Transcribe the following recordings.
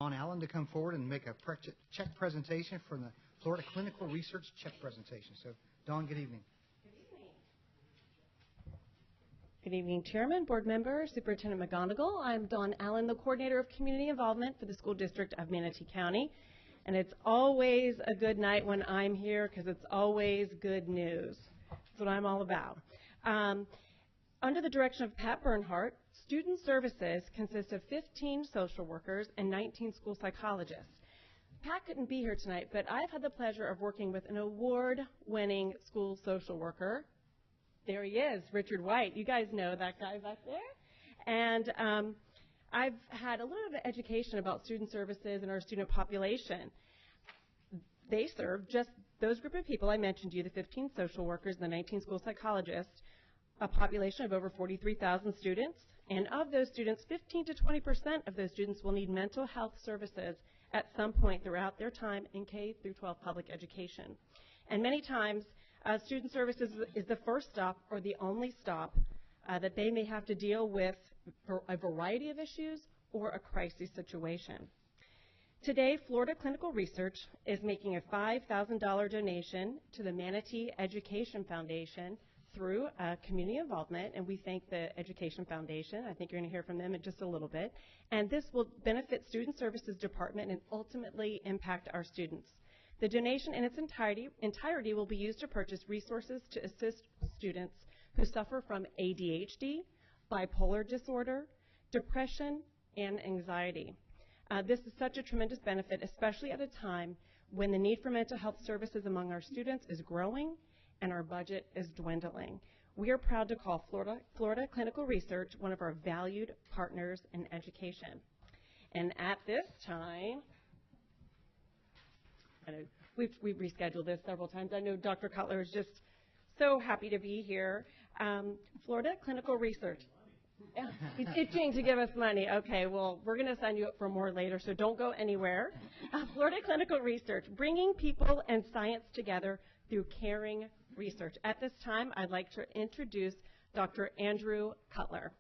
On Allen to come forward and make a check presentation for the Florida Clinical Research check presentation. So, Dawn, good evening. Good evening, Chairman, Board Member, Superintendent McGonigal. I'm Dawn Allen, the Coordinator of Community Involvement for the School District of Manatee County. And it's always a good night when I'm here because it's always good news. That's what I'm all about. Under the direction of Pat Bernhardt, Student Services consists of 15 social workers and 19 school psychologists. Pat couldn't be here tonight, but I've had the pleasure of working with an award-winning school social worker. There he is, Richard White. You guys know that guy back there. And I've had a little bit of education about student services and our student population. They serve just those group of people I mentioned to you, the 15 social workers and the 19 school psychologists, a population of over 43,000 students. And of those students, 15 to 20% of those students will need mental health services at some point throughout their time in K through 12 public education. And many times, student services is the first stop or the only stop that they may have to deal with for a variety of issues or a crisis situation. Today, Florida Clinical Research is making a $5,000 donation to the Manatee Education Foundation through community involvement, and we thank the Education Foundation. I think you're going to hear from them in just a little bit. And this will benefit Student Services Department and ultimately impact our students. The donation in its entirety will be used to purchase resources to assist students who suffer from ADHD, bipolar disorder, depression, and anxiety. This is such a tremendous benefit, especially at a time when the need for mental health services among our students is growing and our budget is dwindling. We are proud to call Florida Clinical Research one of our valued partners in education. And at this time, I know we've rescheduled this several times. I know Dr. Cutler is just so happy to be here. Florida Clinical Research. Yeah, he's itching to give us money. Okay, well, we're going to sign you up for more later, so don't go anywhere. Florida Clinical Research, bringing people and science together through caring research. At this time, I'd like to introduce Dr. Andrew Cutler.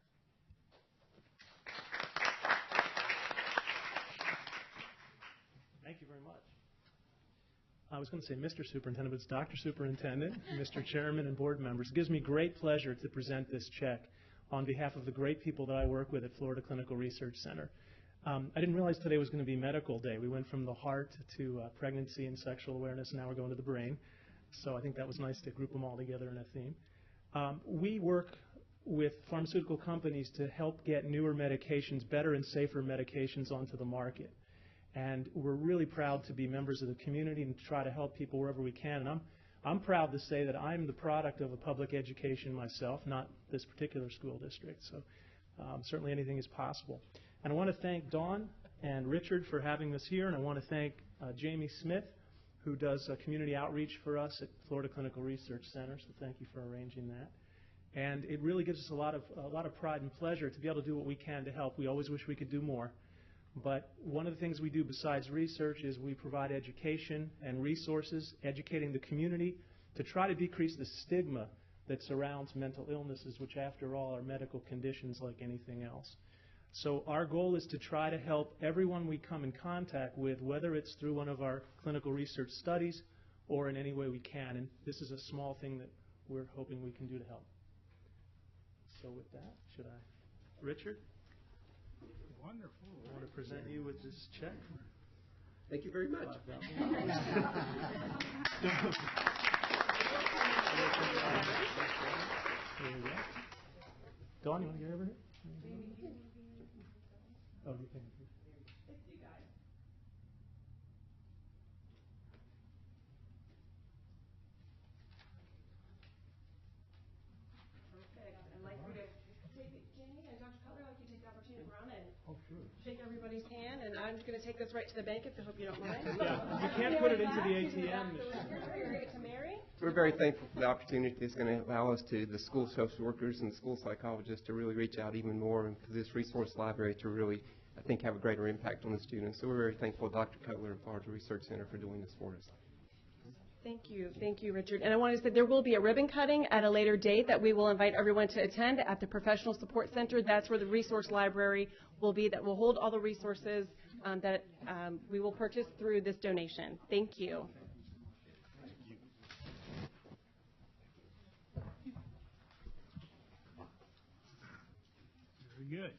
Thank you very much. I was going to say Mr. Superintendent, but it's Dr. Superintendent, Mr. Chairman, and board members. It gives me great pleasure to present this check on behalf of the great people that I work with at Florida Clinical Research Center. I didn't realize today was going to be Medical Day. We went from the heart to pregnancy and sexual awareness, and now we're going to the brain. So I think that was nice to group them all together in a theme. We work with pharmaceutical companies to help get newer medications, better and safer medications onto the market. And we're really proud to be members of the community and try to help people wherever we can. And I'm proud to say that I'm the product of a public education myself, not this particular school district. So certainly anything is possible. And I want to thank Dawn and Richard for having us here, and I want to thank Jamie Smith, who does community outreach for us at Florida Clinical Research Center. So thank you for arranging that. And it really gives us a lot of pride and pleasure to be able to do what we can to help. We always wish we could do more. But one of the things we do besides research is we provide education and resources, educating the community to try to decrease the stigma that surrounds mental illnesses, which after all are medical conditions like anything else. So our goal is to try to help everyone we come in contact with, whether it's through one of our clinical research studies or in any way we can. And this is a small thing that we're hoping we can do to help. So with that, Richard? Wonderful. I want to present you with this check. Thank you very much. There you go. Dawn, you want to get over here? Oh, you can. Shake everybody's hand, and I'm just going to take this right to the bank if I hope you don't mind. Yeah, you can't put it into the ATM. We're very thankful for the opportunity that's going to allow us to, the school social workers and school psychologists, to really reach out even more and for this resource library to really, I think, have a greater impact on the students. So we're very thankful to Dr. Cutler and Florida Research Center for doing this for us. Thank you, Richard. And I wanted to say there will be a ribbon cutting at a later date that we will invite everyone to attend at the Professional Support Center. That's where the resource library will be, that will hold all the resources that we will purchase through this donation. Thank you. Very good.